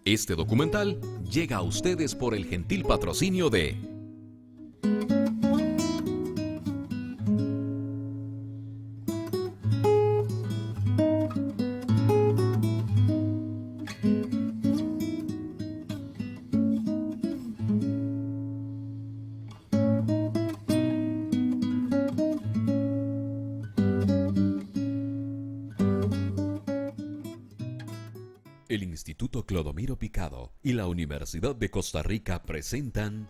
Este documental llega a ustedes por el gentil patrocinio de el Instituto Clodomiro Picado y la Universidad de Costa Rica presentan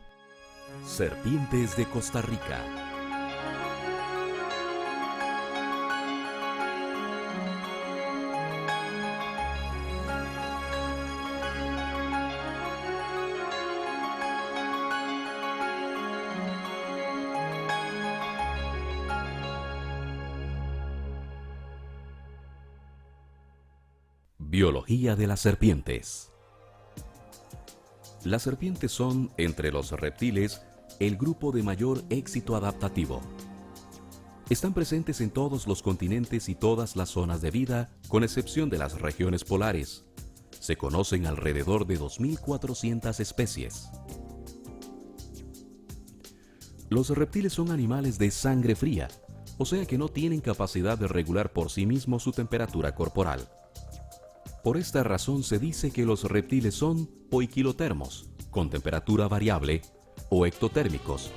Serpientes de Costa Rica. Biología de las serpientes. Las serpientes son, entre los reptiles, el grupo de mayor éxito adaptativo. Están presentes en todos los continentes y todas las zonas de vida, con excepción de las regiones polares. Se conocen alrededor de 2.400 especies. Los reptiles son animales de sangre fría, o sea que no tienen capacidad de regular por sí mismos su temperatura corporal. Por esta razón se dice que los reptiles son poiquilotermos, con temperatura variable, o ectotérmicos,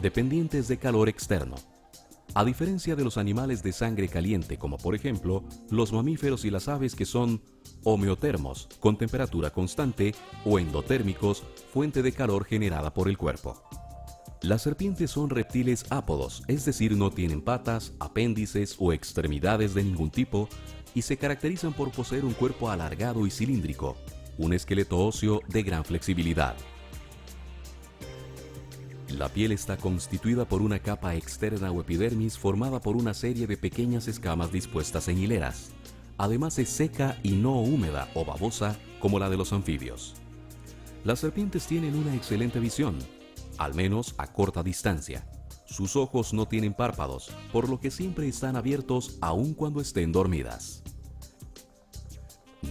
dependientes de calor externo. A diferencia de los animales de sangre caliente, como por ejemplo los mamíferos y las aves, que son homeotermos, con temperatura constante, o endotérmicos, fuente de calor generada por el cuerpo. Las serpientes son reptiles ápodos, es decir, no tienen patas, apéndices o extremidades de ningún tipo, y se caracterizan por poseer un cuerpo alargado y cilíndrico, un esqueleto óseo de gran flexibilidad. La piel está constituida por una capa externa o epidermis formada por una serie de pequeñas escamas dispuestas en hileras. Además es seca y no húmeda o babosa como la de los anfibios. Las serpientes tienen una excelente visión, al menos a corta distancia. Sus ojos no tienen párpados, por lo que siempre están abiertos aun cuando estén dormidas.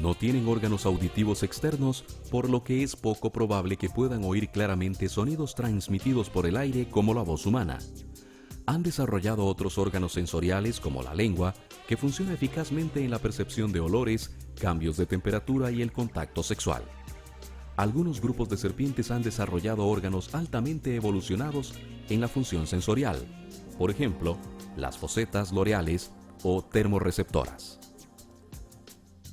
No tienen órganos auditivos externos, por lo que es poco probable que puedan oír claramente sonidos transmitidos por el aire como la voz humana. Han desarrollado otros órganos sensoriales como la lengua, que funciona eficazmente en la percepción de olores, cambios de temperatura y el contacto sexual. Algunos grupos de serpientes han desarrollado órganos altamente evolucionados en la función sensorial, por ejemplo, las fosetas loreales o termorreceptoras.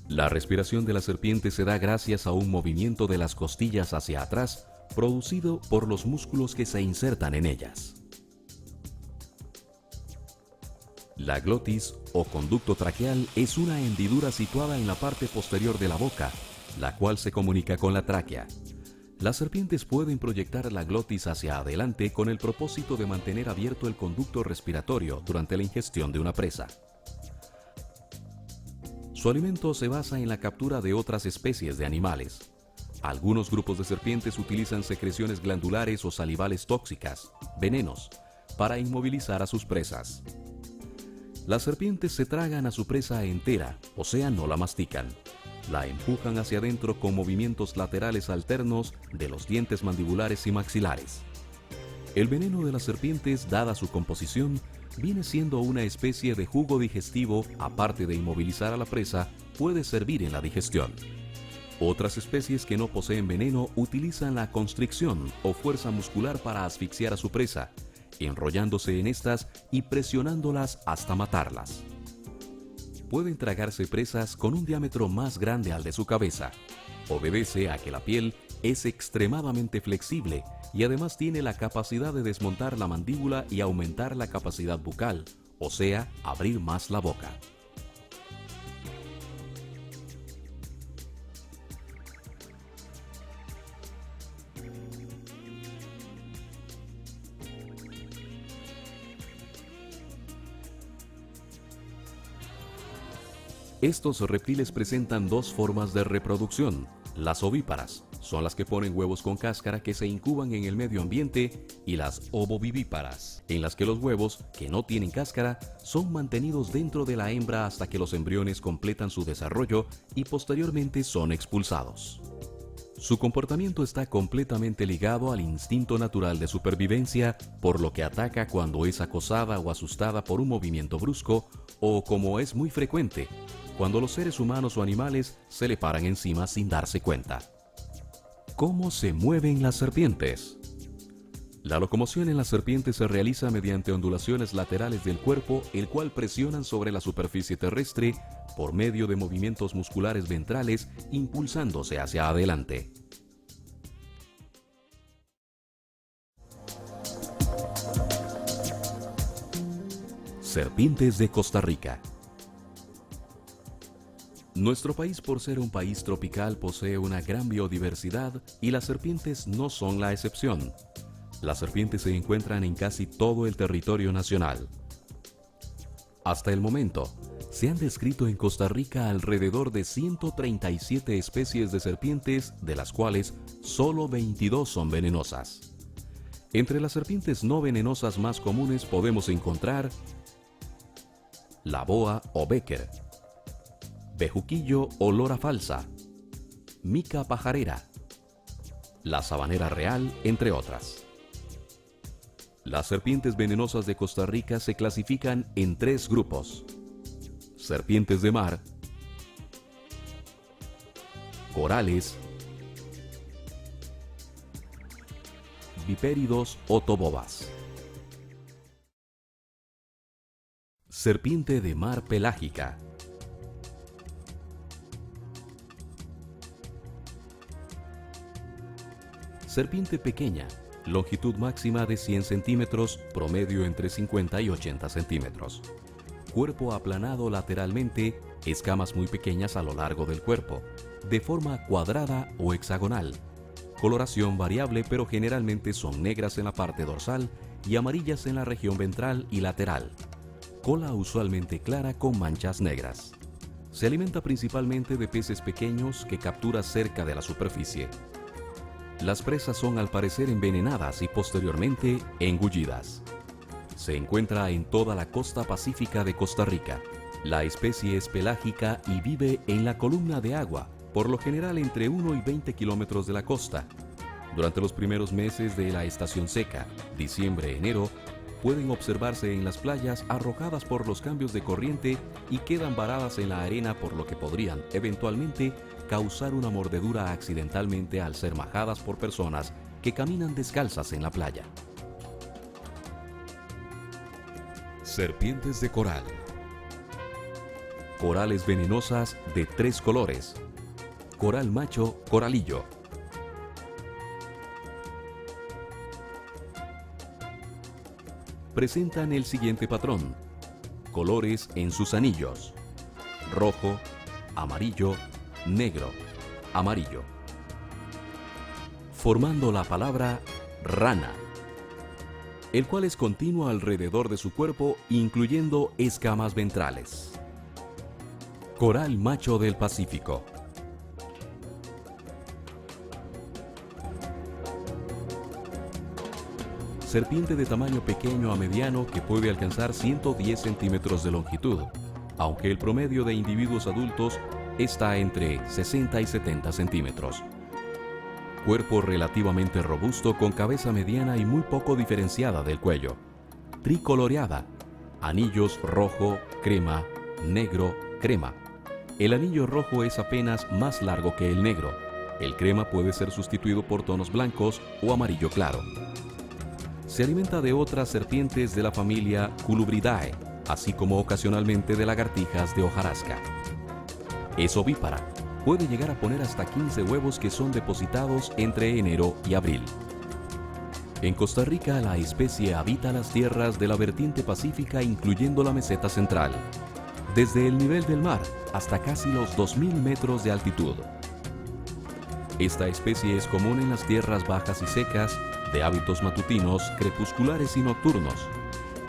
La respiración de la serpiente se da gracias a un movimiento de las costillas hacia atrás, producido por los músculos que se insertan en ellas. La glotis o conducto traqueal es una hendidura situada en la parte posterior de la boca, la cual se comunica con la tráquea. Las serpientes pueden proyectar la glotis hacia adelante con el propósito de mantener abierto el conducto respiratorio durante la ingestión de una presa. Su alimento se basa en la captura de otras especies de animales. Algunos grupos de serpientes utilizan secreciones glandulares o salivales tóxicas, venenos, para inmovilizar a sus presas. Las serpientes se tragan a su presa entera, o sea, no la mastican. La empujan hacia adentro con movimientos laterales alternos de los dientes mandibulares y maxilares. El veneno de las serpientes, dada su composición, viene siendo una especie de jugo digestivo. Aparte de inmovilizar a la presa, puede servir en la digestión. Otras especies que no poseen veneno utilizan la constricción o fuerza muscular para asfixiar a su presa, enrollándose en estas y presionándolas hasta matarlas. Pueden tragarse presas con un diámetro más grande al de su cabeza. Obedece a que la piel es extremadamente flexible y además tiene la capacidad de desmontar la mandíbula y aumentar la capacidad bucal, o sea, abrir más la boca. Estos reptiles presentan dos formas de reproducción. Las ovíparas son las que ponen huevos con cáscara que se incuban en el medio ambiente, y las ovovivíparas, en las que los huevos, que no tienen cáscara, son mantenidos dentro de la hembra hasta que los embriones completan su desarrollo y posteriormente son expulsados. Su comportamiento está completamente ligado al instinto natural de supervivencia, por lo que ataca cuando es acosada o asustada por un movimiento brusco o, como es muy frecuente, cuando los seres humanos o animales se le paran encima sin darse cuenta. ¿Cómo se mueven las serpientes? La locomoción en las serpientes se realiza mediante ondulaciones laterales del cuerpo, el cual presionan sobre la superficie terrestre por medio de movimientos musculares ventrales impulsándose hacia adelante. Serpientes de Costa Rica. Nuestro país, por ser un país tropical, posee una gran biodiversidad y las serpientes no son la excepción. Las serpientes se encuentran en casi todo el territorio nacional. Hasta el momento, se han descrito en Costa Rica alrededor de 137 especies de serpientes, de las cuales solo 22 son venenosas. Entre las serpientes no venenosas más comunes podemos encontrar la boa o becker, bejuquillo o lora falsa, mica pajarera, la sabanera real, entre otras. Las serpientes venenosas de Costa Rica se clasifican en 3 grupos: serpientes de mar, corales, vipéridos o tobobas. Serpiente de mar pelágica. Serpiente pequeña, longitud máxima de 100 centímetros, promedio entre 50 y 80 centímetros. Cuerpo aplanado lateralmente, escamas muy pequeñas a lo largo del cuerpo, de forma cuadrada o hexagonal. Coloración variable, pero generalmente son negras en la parte dorsal y amarillas en la región ventral y lateral. Cola usualmente clara con manchas negras. Se alimenta principalmente de peces pequeños que captura cerca de la superficie. Las presas son al parecer envenenadas y posteriormente engullidas. Se encuentra en toda la costa pacífica de Costa Rica. La especie es pelágica y vive en la columna de agua, por lo general entre 1 y 20 kilómetros de la costa. Durante los primeros meses de la estación seca, diciembre-enero, pueden observarse en las playas arrojadas por los cambios de corriente y quedan varadas en la arena, por lo que podrían eventualmente causar una mordedura accidentalmente al ser majadas por personas que caminan descalzas en la playa. Serpientes de coral. Corales venenosas de 3 colores. Coral macho, coralillo. Presentan el siguiente patrón: colores en sus anillos: rojo, amarillo, negro, amarillo, formando la palabra rana, el cual es continuo alrededor de su cuerpo, incluyendo escamas ventrales. Coral macho del Pacífico. Serpiente de tamaño pequeño a mediano que puede alcanzar 110 centímetros de longitud, aunque el promedio de individuos adultos está entre 60 y 70 centímetros. Cuerpo relativamente robusto con cabeza mediana y muy poco diferenciada del cuello. Tricoloreada. Anillos rojo, crema, negro, crema. El anillo rojo es apenas más largo que el negro. El crema puede ser sustituido por tonos blancos o amarillo claro. Se alimenta de otras serpientes de la familia Colubridae, así como ocasionalmente de lagartijas de hojarasca. Es ovípara. Puede llegar a poner hasta 15 huevos que son depositados entre enero y abril. En Costa Rica, la especie habita las tierras de la vertiente pacífica, incluyendo la meseta central, desde el nivel del mar hasta casi los 2.000 metros de altitud. Esta especie es común en las tierras bajas y secas, de hábitos matutinos, crepusculares y nocturnos.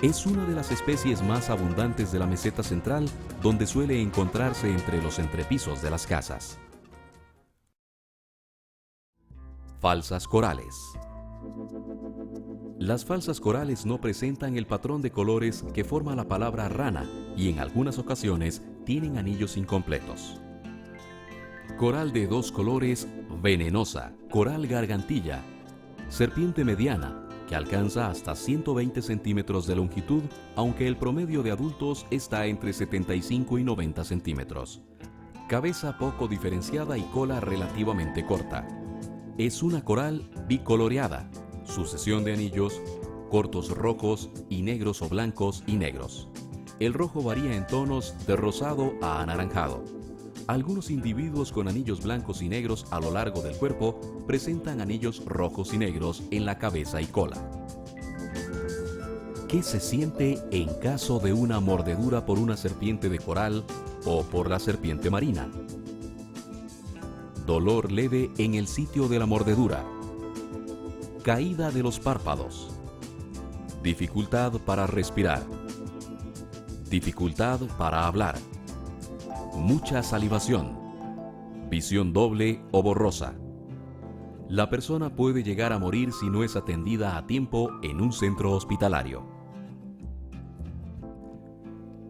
Es una de las especies más abundantes de la meseta central, donde suele encontrarse entre los entrepisos de las casas. Falsas corales. Las falsas corales no presentan el patrón de colores que forma la palabra rana y en algunas ocasiones tienen anillos incompletos. Coral de dos colores, venenosa, coral gargantilla, serpiente mediana, que alcanza hasta 120 centímetros de longitud, aunque el promedio de adultos está entre 75 y 90 centímetros. Cabeza poco diferenciada y cola relativamente corta. Es una coral bicoloreada, sucesión de anillos, cortos rojos y negros o blancos y negros. El rojo varía en tonos de rosado a anaranjado. Algunos individuos con anillos blancos y negros a lo largo del cuerpo presentan anillos rojos y negros en la cabeza y cola. ¿Qué se siente en caso de una mordedura por una serpiente de coral o por la serpiente marina? Dolor leve en el sitio de la mordedura. Caída de los párpados. Dificultad para respirar. Dificultad para hablar. Mucha salivación. Visión doble o borrosa. La persona puede llegar a morir si no es atendida a tiempo en un centro hospitalario.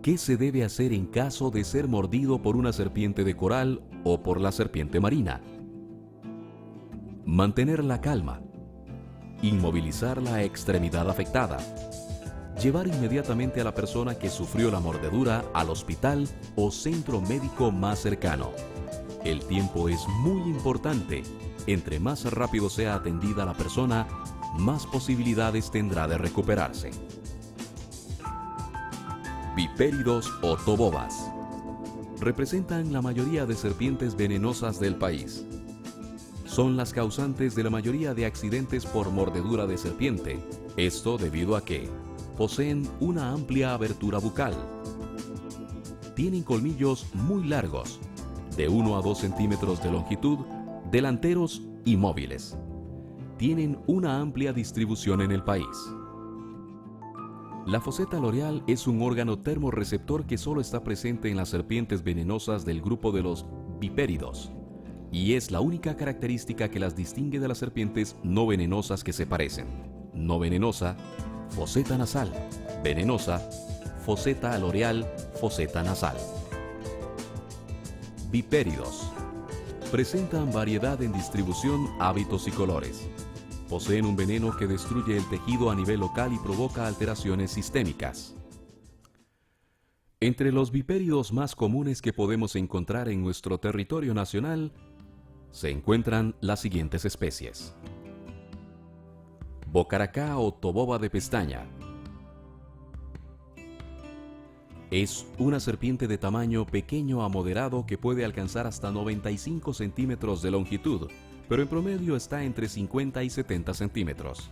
¿Qué se debe hacer en caso de ser mordido por una serpiente de coral o por la serpiente marina? Mantener la calma. Inmovilizar la extremidad afectada. Llevar inmediatamente a la persona que sufrió la mordedura al hospital o centro médico más cercano. El tiempo es muy importante. Entre más rápido sea atendida la persona, más posibilidades tendrá de recuperarse. Vipéridos o tobobas. Representan la mayoría de serpientes venenosas del país. Son las causantes de la mayoría de accidentes por mordedura de serpiente. Esto debido a que poseen una amplia abertura bucal. Tienen colmillos muy largos, de 1 a 2 centímetros de longitud, delanteros y móviles. Tienen una amplia distribución en el país. La foseta loreal es un órgano termorreceptor que solo está presente en las serpientes venenosas del grupo de los vipéridos, y es la única característica que las distingue de las serpientes no venenosas que se parecen. No venenosa, foseta nasal; venenosa, foseta loreal, foseta nasal. Vipéridos. Presentan variedad en distribución, hábitos y colores. Poseen un veneno que destruye el tejido a nivel local y provoca alteraciones sistémicas. Entre los vipéridos más comunes que podemos encontrar en nuestro territorio nacional se encuentran las siguientes especies. Bocaracá o toboba de pestaña. Es una serpiente de tamaño pequeño a moderado que puede alcanzar hasta 95 centímetros de longitud, pero en promedio está entre 50 y 70 centímetros.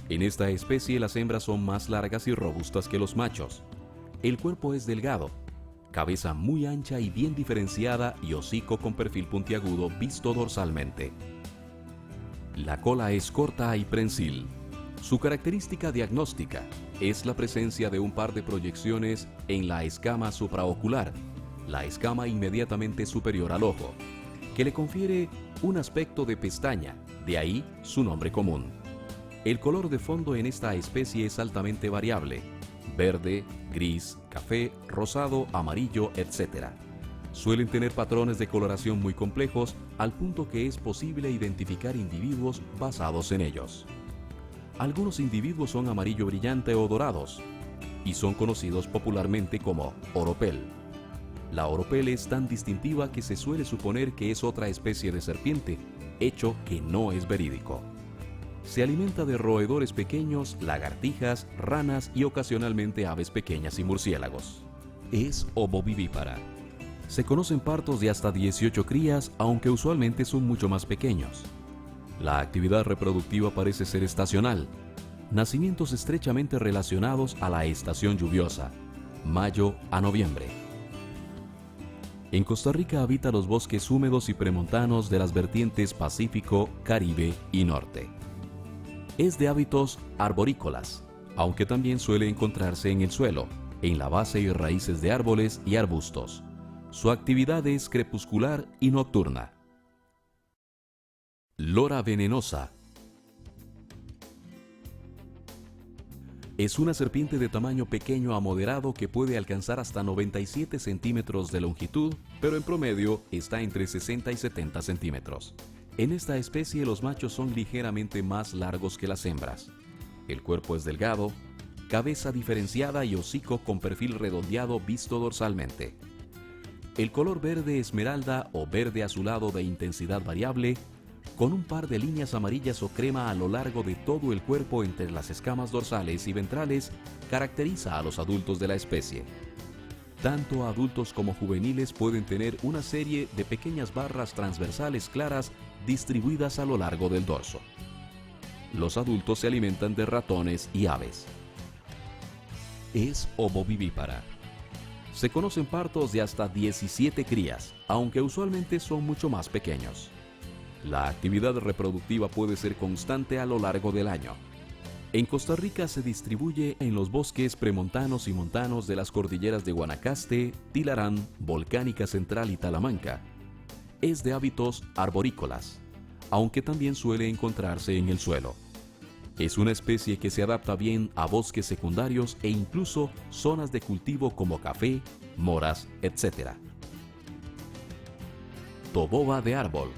En esta especie las hembras son más largas y robustas que los machos. El cuerpo es delgado, cabeza muy ancha y bien diferenciada y hocico con perfil puntiagudo visto dorsalmente. La cola es corta y prensil. Su característica diagnóstica es la presencia de un par de proyecciones en la escama supraocular, la escama inmediatamente superior al ojo, que le confiere un aspecto de pestaña, de ahí su nombre común. El color de fondo en esta especie es altamente variable: verde, gris, café, rosado, amarillo, etc. Suelen tener patrones de coloración muy complejos, al punto que es posible identificar individuos basados en ellos. Algunos individuos son amarillo brillante o dorados, y son conocidos popularmente como oropel. La oropel es tan distintiva que se suele suponer que es otra especie de serpiente, hecho que no es verídico. Se alimenta de roedores pequeños, lagartijas, ranas y ocasionalmente aves pequeñas y murciélagos. Es ovovivípara. Se conocen partos de hasta 18 crías, aunque usualmente son mucho más pequeños. La actividad reproductiva parece ser estacional. Nacimientos estrechamente relacionados a la estación lluviosa, mayo a noviembre. En Costa Rica habita los bosques húmedos y premontanos de las vertientes Pacífico, Caribe y Norte. Es de hábitos arborícolas, aunque también suele encontrarse en el suelo, en la base y raíces de árboles y arbustos. Su actividad es crepuscular y nocturna. Lora venenosa. Es una serpiente de tamaño pequeño a moderado que puede alcanzar hasta 97 centímetros de longitud, pero en promedio está entre 60 y 70 centímetros. En esta especie los machos son ligeramente más largos que las hembras. El cuerpo es delgado, cabeza diferenciada y hocico con perfil redondeado visto dorsalmente. El color verde esmeralda o verde azulado de intensidad variable, con un par de líneas amarillas o crema a lo largo de todo el cuerpo entre las escamas dorsales y ventrales, caracteriza a los adultos de la especie. Tanto adultos como juveniles pueden tener una serie de pequeñas barras transversales claras distribuidas a lo largo del dorso. Los adultos se alimentan de ratones y aves. Es ovovivípara. Se conocen partos de hasta 17 crías, aunque usualmente son mucho más pequeños. La actividad reproductiva puede ser constante a lo largo del año. En Costa Rica se distribuye en los bosques premontanos y montanos de las cordilleras de Guanacaste, Tilarán, Volcánica Central y Talamanca. Es de hábitos arborícolas, aunque también suele encontrarse en el suelo. Es una especie que se adapta bien a bosques secundarios e incluso zonas de cultivo como café, moras, etc. Toboba de árbol.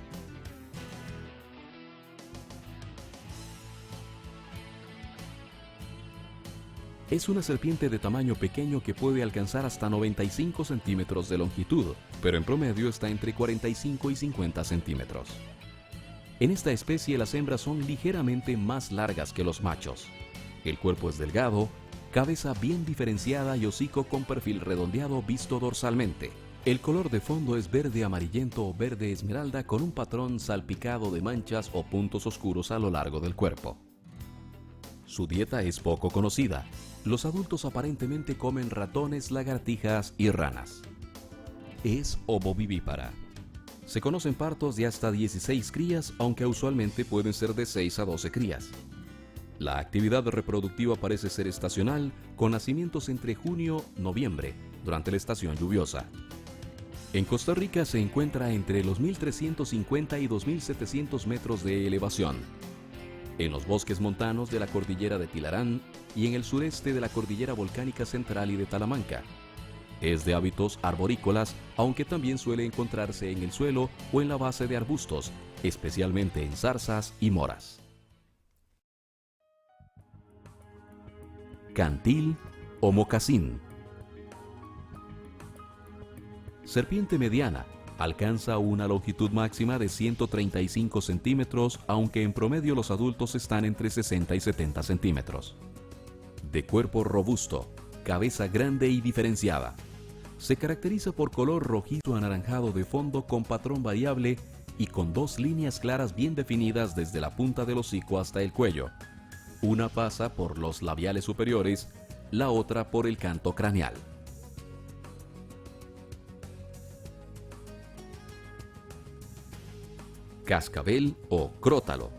Es una serpiente de tamaño pequeño que puede alcanzar hasta 95 centímetros de longitud, pero en promedio está entre 45 y 50 centímetros. En esta especie las hembras son ligeramente más largas que los machos. El cuerpo es delgado, cabeza bien diferenciada y hocico con perfil redondeado visto dorsalmente. El color de fondo es verde amarillento o verde esmeralda con un patrón salpicado de manchas o puntos oscuros a lo largo del cuerpo. Su dieta es poco conocida. Los adultos aparentemente comen ratones, lagartijas y ranas. Es ovovivípara. Se conocen partos de hasta 16 crías, aunque usualmente pueden ser de 6 a 12 crías. La actividad reproductiva parece ser estacional, con nacimientos entre junio y noviembre, durante la estación lluviosa. En Costa Rica se encuentra entre los 1.350 y 2.700 metros de elevación, en los bosques montanos de la cordillera de Tilarán y en el sureste de la cordillera volcánica central y de Talamanca. Es de hábitos arborícolas, aunque también suele encontrarse en el suelo o en la base de arbustos, especialmente en zarzas y moras. Cantil o mocasín. Serpiente mediana. Alcanza una longitud máxima de 135 centímetros, aunque en promedio los adultos están entre 60 y 70 centímetros. De cuerpo robusto, cabeza grande y diferenciada. Se caracteriza por color rojizo anaranjado de fondo con patrón variable y con dos líneas claras bien definidas desde la punta del hocico hasta el cuello. Una pasa por los labiales superiores, la otra por el canto craneal. Cascabel o crótalo.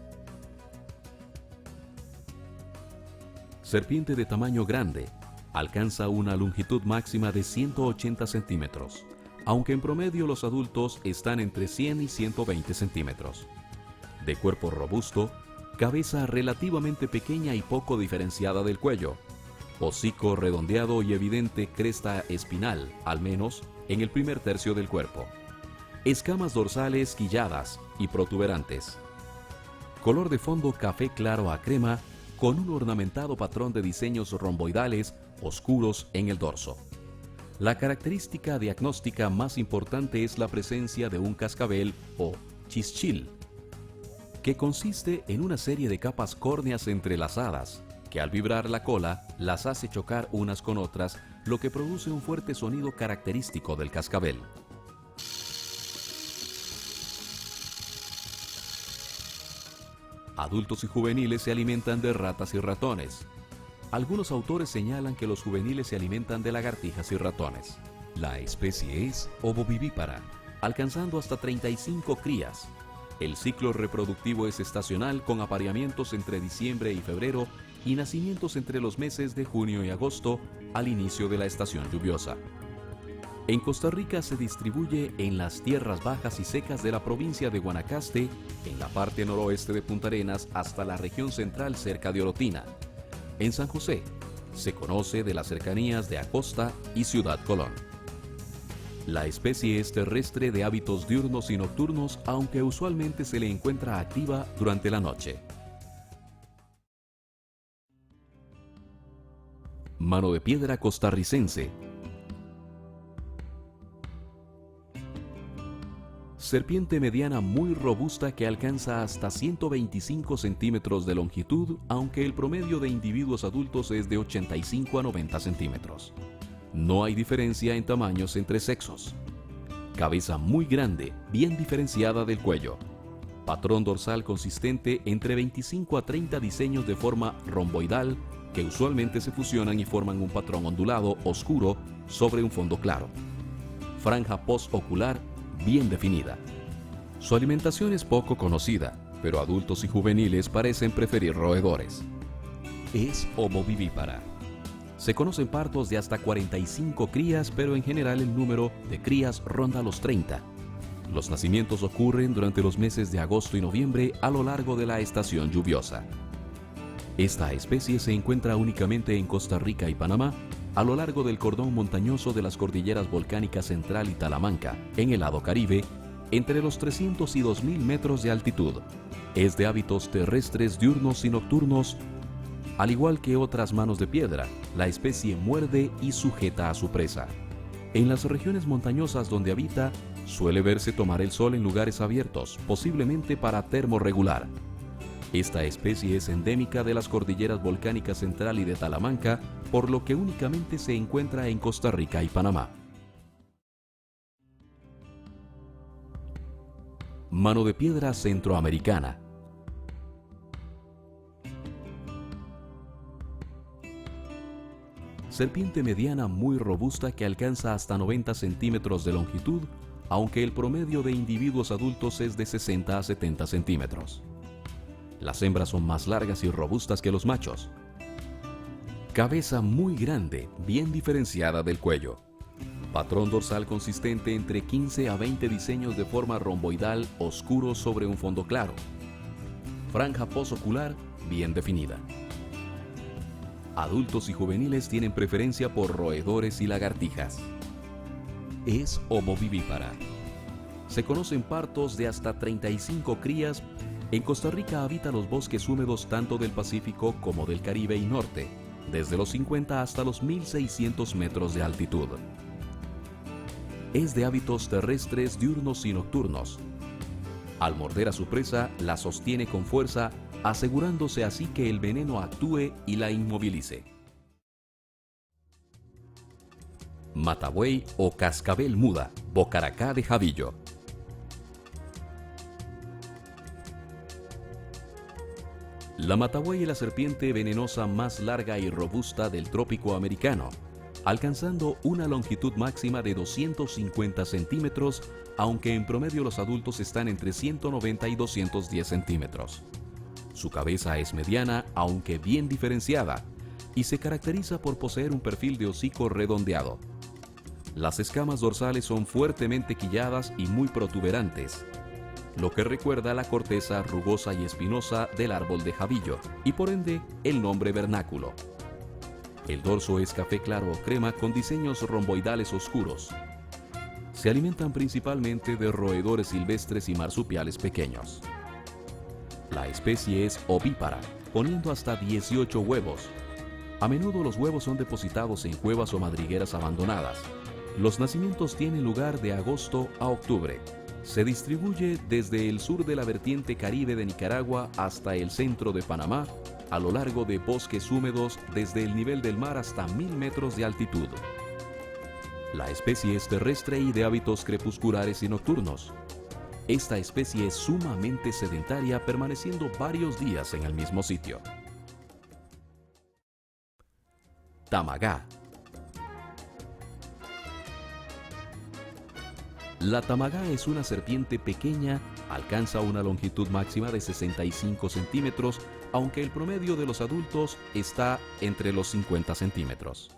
Serpiente de tamaño grande, alcanza una longitud máxima de 180 centímetros, aunque en promedio los adultos están entre 100 y 120 centímetros. De cuerpo robusto, cabeza relativamente pequeña y poco diferenciada del cuello, hocico redondeado y evidente cresta espinal, al menos en el primer tercio del cuerpo. Escamas dorsales quilladas y protuberantes. Color de fondo café claro a crema con un ornamentado patrón de diseños romboidales oscuros en el dorso. La característica diagnóstica más importante es la presencia de un cascabel o chischil, que consiste en una serie de capas córneas entrelazadas, que al vibrar la cola las hace chocar unas con otras, lo que produce un fuerte sonido característico del cascabel. Adultos y juveniles se alimentan de ratas y ratones. Algunos autores señalan que los juveniles se alimentan de lagartijas y ratones. La especie es ovovivípara, alcanzando hasta 35 crías. El ciclo reproductivo es estacional con apareamientos entre diciembre y febrero y nacimientos entre los meses de junio y agosto al inicio de la estación lluviosa. En Costa Rica se distribuye en las tierras bajas y secas de la provincia de Guanacaste, en la parte noroeste de Punta Arenas hasta la región central cerca de Orotina. En San José, Se conoce de las cercanías de Acosta y Ciudad Colón. La especie es terrestre de hábitos diurnos y nocturnos, aunque usualmente se le encuentra activa durante la noche. Mano de piedra costarricense. Serpiente mediana muy robusta que alcanza hasta 125 centímetros de longitud, aunque el promedio de individuos adultos es de 85 a 90 centímetros. No hay diferencia en tamaños entre sexos. Cabeza muy grande, bien diferenciada del cuello. Patrón dorsal consistente entre 25 a 30 diseños de forma romboidal que usualmente se fusionan y forman un patrón ondulado oscuro sobre un fondo claro. Franja postocular bien definida. Su alimentación es poco conocida, pero adultos y juveniles parecen preferir roedores. Es ovovivípara. Se conocen partos de hasta 45 crías, pero en general el número de crías ronda los 30. Los nacimientos ocurren durante los meses de agosto y noviembre a lo largo de la estación lluviosa. Esta especie se encuentra únicamente en Costa Rica y Panamá, a lo largo del cordón montañoso de las cordilleras volcánicas Central y Talamanca, en el lado Caribe, entre los 300 y 2000 metros de altitud. Es de hábitos terrestres diurnos y nocturnos. Al igual que otras manos de piedra, la especie muerde y sujeta a su presa. En las regiones montañosas donde habita, suele verse tomar el sol en lugares abiertos, posiblemente para termorregular. Esta especie es endémica de las cordilleras volcánicas Central y de Talamanca, por lo que únicamente se encuentra en Costa Rica y Panamá. Mano de piedra centroamericana. Serpiente mediana muy robusta que alcanza hasta 90 centímetros de longitud, aunque el promedio de individuos adultos es de 60 a 70 centímetros. Las hembras son más largas y robustas que los machos. Cabeza muy grande, bien diferenciada del cuello. Patrón dorsal consistente entre 15 a 20 diseños de forma romboidal oscuro sobre un fondo claro. Franja postocular bien definida. Adultos y juveniles tienen preferencia por roedores y lagartijas. Es ovovivípara. Se conocen partos de hasta 35 crías. En Costa Rica habita los bosques húmedos tanto del Pacífico como del Caribe y Norte, desde los 50 hasta los 1600 metros de altitud. Es de hábitos terrestres diurnos y nocturnos. Al morder a su presa, la sostiene con fuerza, asegurándose así que el veneno actúe y la inmovilice. Matabuey o cascabel muda, bocaracá de Javillo. La matabuey es la serpiente venenosa más larga y robusta del trópico americano, alcanzando una longitud máxima de 250 centímetros, aunque en promedio los adultos están entre 190 y 210 centímetros. Su cabeza es mediana, aunque bien diferenciada, y se caracteriza por poseer un perfil de hocico redondeado. Las escamas dorsales son fuertemente quilladas y muy protuberantes, lo que recuerda a la corteza rugosa y espinosa del árbol de Javillo, y por ende el nombre vernáculo. El dorso es café claro o crema con diseños romboidales oscuros. Se alimentan principalmente de roedores silvestres y marsupiales pequeños. La especie es ovípara, poniendo hasta 18 huevos. A menudo los huevos son depositados en cuevas o madrigueras abandonadas. Los nacimientos tienen lugar de agosto a octubre. Se distribuye desde el sur de la vertiente Caribe de Nicaragua hasta el centro de Panamá, a lo largo de bosques húmedos desde el nivel del mar hasta 1000 metros de altitud. La especie es terrestre y de hábitos crepusculares y nocturnos. Esta especie es sumamente sedentaria, permaneciendo varios días en el mismo sitio. Tamagá. La tamagá es una serpiente pequeña, alcanza una longitud máxima de 65 centímetros, aunque el promedio de los adultos está entre los 50 centímetros.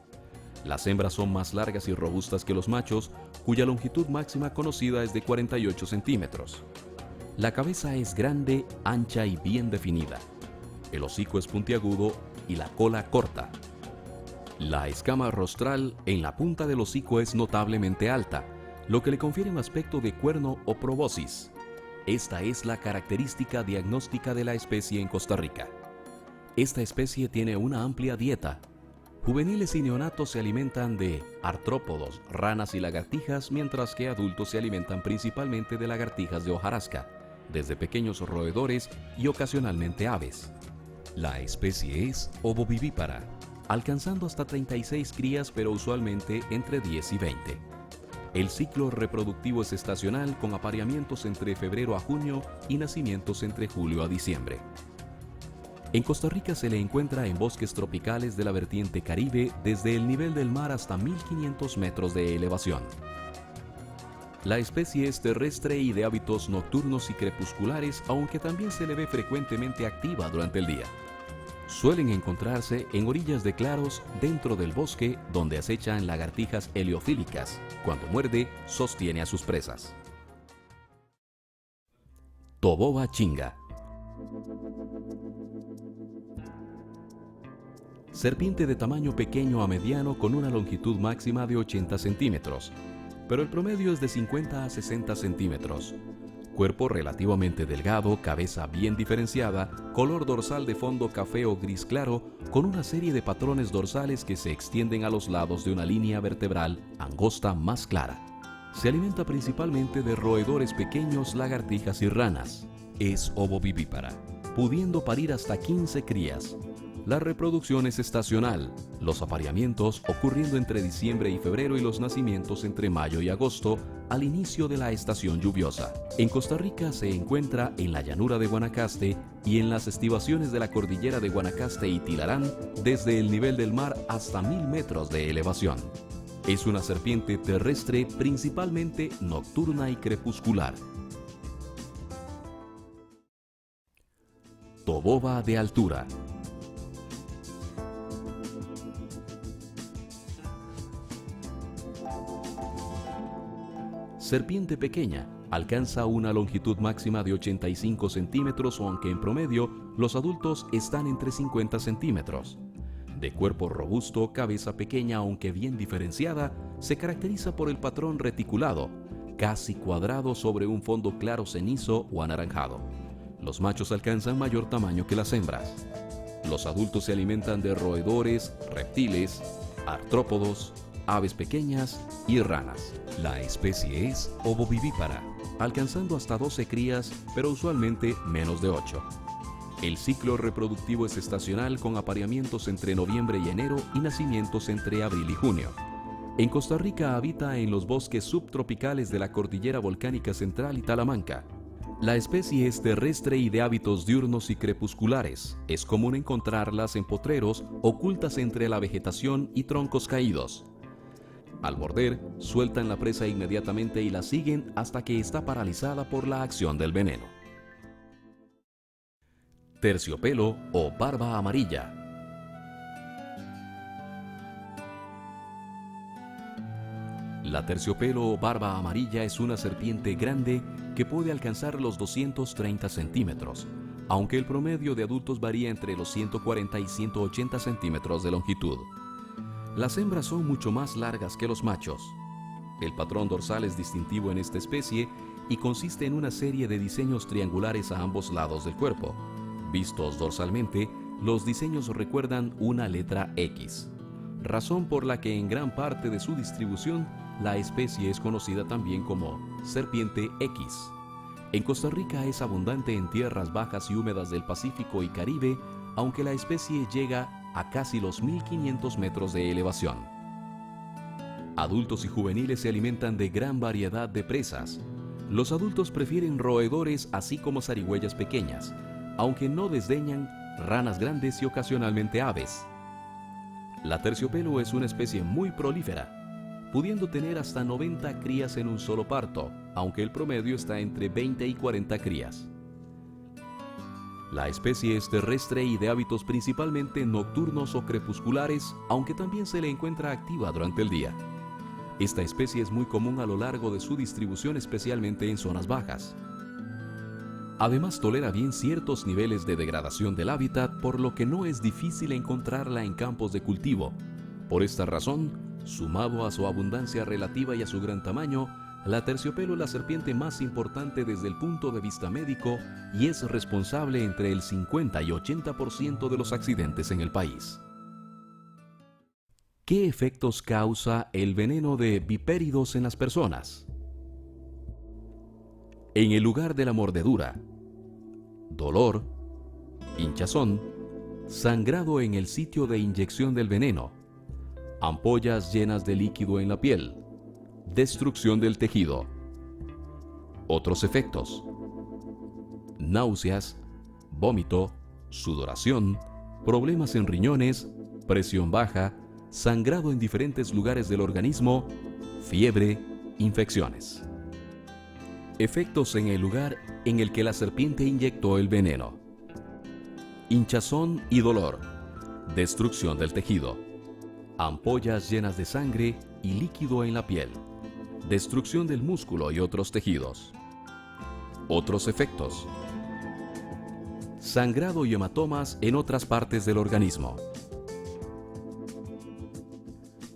Las hembras son más largas y robustas que los machos, cuya longitud máxima conocida es de 48 centímetros. La cabeza es grande, ancha y bien definida. El hocico es puntiagudo y la cola corta. La escama rostral en la punta del hocico es notablemente alta, lo que le confiere un aspecto de cuerno o proboscis. Esta es la característica diagnóstica de la especie en Costa Rica. Esta especie tiene una amplia dieta. Juveniles y neonatos se alimentan de artrópodos, ranas y lagartijas, mientras que adultos se alimentan principalmente de lagartijas de hojarasca, desde pequeños roedores y ocasionalmente aves. La especie es ovovivípara, alcanzando hasta 36 crías, pero usualmente entre 10 y 20. El ciclo reproductivo es estacional, con apareamientos entre febrero a junio y nacimientos entre julio a diciembre. En Costa Rica se le encuentra en bosques tropicales de la vertiente Caribe, desde el nivel del mar hasta 1500 metros de elevación. La especie es terrestre y de hábitos nocturnos y crepusculares, aunque también se le ve frecuentemente activa durante el día. Suelen encontrarse en orillas de claros dentro del bosque, donde acechan lagartijas heliofílicas. Cuando muerde, sostiene a sus presas. Toboba chinga. Serpiente de tamaño pequeño a mediano con una longitud máxima de 80 centímetros, pero el promedio es de 50 a 60 centímetros. Cuerpo relativamente delgado, cabeza bien diferenciada, color dorsal de fondo café o gris claro, con una serie de patrones dorsales que se extienden a los lados de una línea vertebral angosta más clara. Se alimenta principalmente de roedores pequeños, lagartijas y ranas. Es ovovivípara, pudiendo parir hasta 15 crías. La reproducción es estacional, los apareamientos ocurriendo entre diciembre y febrero y los nacimientos entre mayo y agosto, al inicio de la estación lluviosa. En Costa Rica se encuentra en la llanura de Guanacaste y en las estribaciones de la cordillera de Guanacaste y Tilarán, desde el nivel del mar hasta 1000 metros de elevación. Es una serpiente terrestre, principalmente nocturna y crepuscular. Toboba de altura. Serpiente pequeña, alcanza una longitud máxima de 85 centímetros, aunque en promedio los adultos están entre 50 centímetros. De cuerpo robusto, cabeza pequeña aunque bien diferenciada, se caracteriza por el patrón reticulado, casi cuadrado sobre un fondo claro cenizo o anaranjado. Los machos alcanzan mayor tamaño que las hembras. Los adultos se alimentan de roedores, reptiles, artrópodos, aves pequeñas y ranas. La especie es ovovivípara, alcanzando hasta 12 crías, pero usualmente menos de 8. El ciclo reproductivo es estacional, con apareamientos entre noviembre y enero y nacimientos entre abril y junio. En Costa Rica habita en los bosques subtropicales de la Cordillera Volcánica Central y Talamanca. La especie es terrestre y de hábitos diurnos y crepusculares. Es común encontrarlas en potreros, ocultas entre la vegetación y troncos caídos. Al morder, sueltan la presa inmediatamente y la siguen hasta que está paralizada por la acción del veneno. Terciopelo o barba amarilla. La terciopelo o barba amarilla es una serpiente grande que puede alcanzar los 230 centímetros, aunque el promedio de adultos varía entre los 140 y 180 centímetros de longitud. Las hembras son mucho más largas que los machos. El patrón dorsal es distintivo en esta especie y consiste en una serie de diseños triangulares a ambos lados del cuerpo. Vistos dorsalmente, los diseños recuerdan una letra X, razón por la que en gran parte de su distribución la especie es conocida también como serpiente X. En Costa Rica es abundante en tierras bajas y húmedas del Pacífico y Caribe, aunque la especie llega a casi los 1500 metros de elevación. Adultos y juveniles se alimentan de gran variedad de presas. Los adultos prefieren roedores así como zarigüeyas pequeñas, aunque no desdeñan ranas grandes y ocasionalmente aves. La terciopelo es una especie muy prolífera, pudiendo tener hasta 90 crías en un solo parto, aunque el promedio está entre 20 y 40 crías. La especie es terrestre y de hábitos principalmente nocturnos o crepusculares, aunque también se le encuentra activa durante el día. Esta especie es muy común a lo largo de su distribución, especialmente en zonas bajas. Además, tolera bien ciertos niveles de degradación del hábitat, por lo que no es difícil encontrarla en campos de cultivo. Por esta razón, sumado a su abundancia relativa y a su gran tamaño, la terciopelo es la serpiente más importante desde el punto de vista médico y es responsable entre el 50 y 80% de los accidentes en el país. ¿Qué efectos causa el veneno de vipéridos en las personas? En el lugar de la mordedura, dolor, hinchazón, sangrado en el sitio de inyección del veneno, ampollas llenas de líquido en la piel, destrucción del tejido. Otros efectos: náuseas, vómito, sudoración, problemas en riñones, presión baja, sangrado en diferentes lugares del organismo, fiebre, infecciones. Efectos en el lugar en el que la serpiente inyectó el veneno: hinchazón y dolor, destrucción del tejido, ampollas llenas de sangre y líquido en la piel, destrucción del músculo y otros tejidos. Otros efectos: sangrado y hematomas en otras partes del organismo.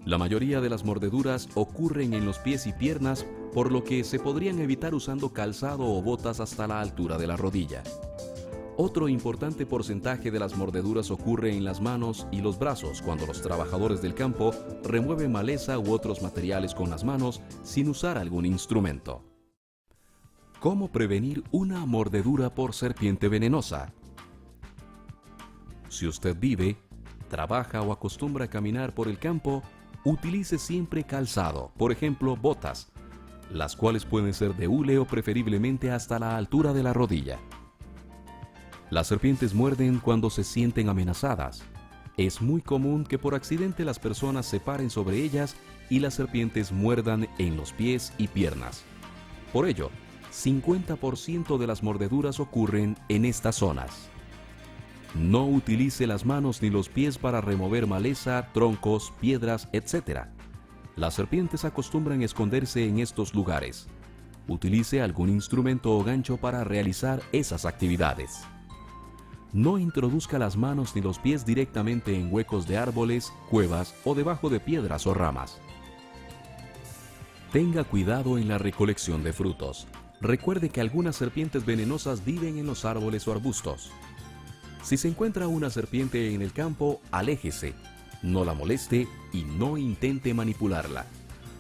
La mayoría de las mordeduras ocurren en los pies y piernas, por lo que se podrían evitar usando calzado o botas hasta la altura de la rodilla. Otro importante porcentaje de las mordeduras ocurre en las manos y los brazos cuando los trabajadores del campo remueven maleza u otros materiales con las manos sin usar algún instrumento. ¿Cómo prevenir una mordedura por serpiente venenosa? Si usted vive, trabaja o acostumbra a caminar por el campo, utilice siempre calzado, por ejemplo botas, las cuales pueden ser de hule o preferiblemente hasta la altura de la rodilla. Las serpientes muerden cuando se sienten amenazadas. Es muy común que por accidente las personas se paren sobre ellas y las serpientes muerdan en los pies y piernas. Por ello, 50% de las mordeduras ocurren en estas zonas. No utilice las manos ni los pies para remover maleza, troncos, piedras, etc. Las serpientes acostumbran esconderse en estos lugares. Utilice algún instrumento o gancho para realizar esas actividades. No introduzca las manos ni los pies directamente en huecos de árboles, cuevas o debajo de piedras o ramas. Tenga cuidado en la recolección de frutos. Recuerde que algunas serpientes venenosas viven en los árboles o arbustos. Si se encuentra una serpiente en el campo, aléjese, no la moleste y no intente manipularla.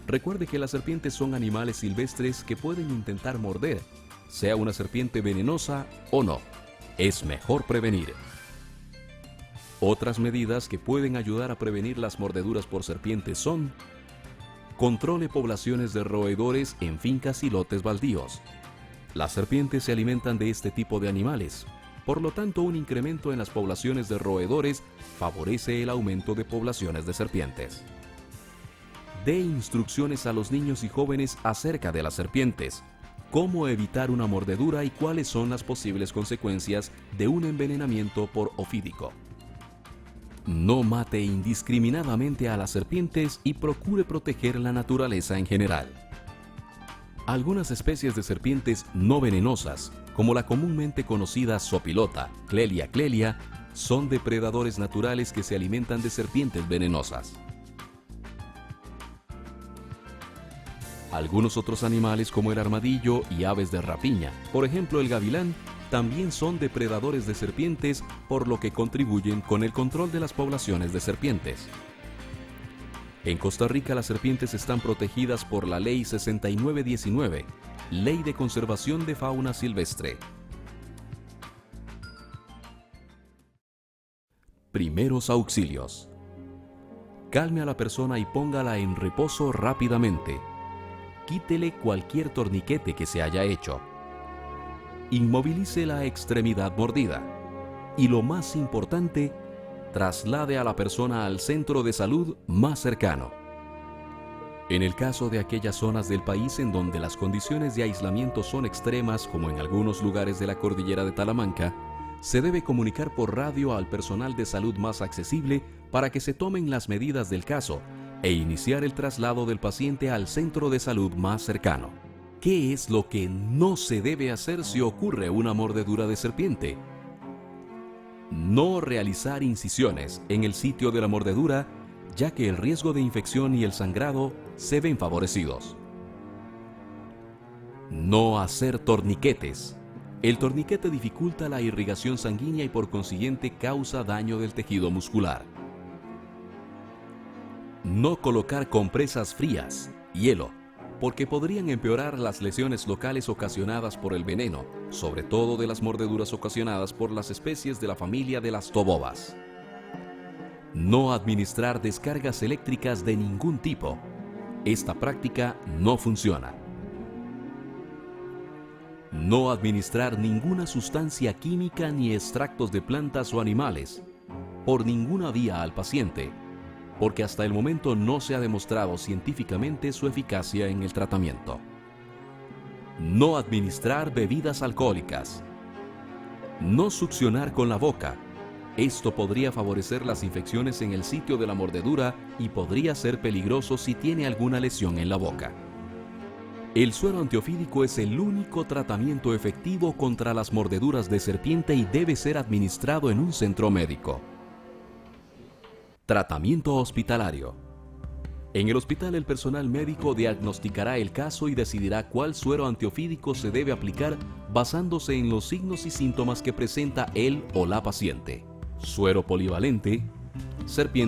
Recuerde que las serpientes son animales silvestres que pueden intentar morder, sea una serpiente venenosa o no. Es mejor prevenir. Otras medidas que pueden ayudar a prevenir las mordeduras por serpientes son: controle poblaciones de roedores en fincas y lotes baldíos. Las serpientes se alimentan de este tipo de animales. Por lo tanto, un incremento en las poblaciones de roedores favorece el aumento de poblaciones de serpientes. Dé instrucciones a los niños y jóvenes acerca de las serpientes, cómo evitar una mordedura y cuáles son las posibles consecuencias de un envenenamiento por ofídico. No mate indiscriminadamente a las serpientes y procure proteger la naturaleza en general. Algunas especies de serpientes no venenosas, como la comúnmente conocida sopilota, Clelia clelia, son depredadores naturales que se alimentan de serpientes venenosas. Algunos otros animales como el armadillo y aves de rapiña, por ejemplo el gavilán, también son depredadores de serpientes, por lo que contribuyen con el control de las poblaciones de serpientes. En Costa Rica las serpientes están protegidas por la Ley 6919, Ley de Conservación de Fauna Silvestre. Primeros auxilios. Calme a la persona y póngala en reposo rápidamente. Quítele cualquier torniquete que se haya hecho. Inmovilice la extremidad mordida. Y lo más importante, traslade a la persona al centro de salud más cercano. En el caso de aquellas zonas del país en donde las condiciones de aislamiento son extremas, como en algunos lugares de la cordillera de Talamanca, se debe comunicar por radio al personal de salud más accesible para que se tomen las medidas del caso e iniciar el traslado del paciente al centro de salud más cercano. ¿Qué es lo que no se debe hacer si ocurre una mordedura de serpiente? No realizar incisiones en el sitio de la mordedura ya que el riesgo de infección y el sangrado se ven favorecidos. No hacer torniquetes. El torniquete dificulta la irrigación sanguínea y por consiguiente causa daño del tejido muscular. No colocar compresas frías, hielo, porque podrían empeorar las lesiones locales ocasionadas por el veneno, sobre todo de las mordeduras ocasionadas por las especies de la familia de las tobobas. No administrar descargas eléctricas de ningún tipo. Esta práctica no funciona. No administrar ninguna sustancia química ni extractos de plantas o animales por ninguna vía al paciente, porque hasta el momento no se ha demostrado científicamente su eficacia en el tratamiento. No administrar bebidas alcohólicas. No succionar con la boca. Esto podría favorecer las infecciones en el sitio de la mordedura y podría ser peligroso si tiene alguna lesión en la boca. El suero antiofídico es el único tratamiento efectivo contra las mordeduras de serpiente y debe ser administrado en un centro médico. Tratamiento hospitalario. En el hospital el personal médico diagnosticará el caso y decidirá cuál suero antiofídico se debe aplicar basándose en los signos y síntomas que presenta él o la paciente. Suero polivalente, serpiente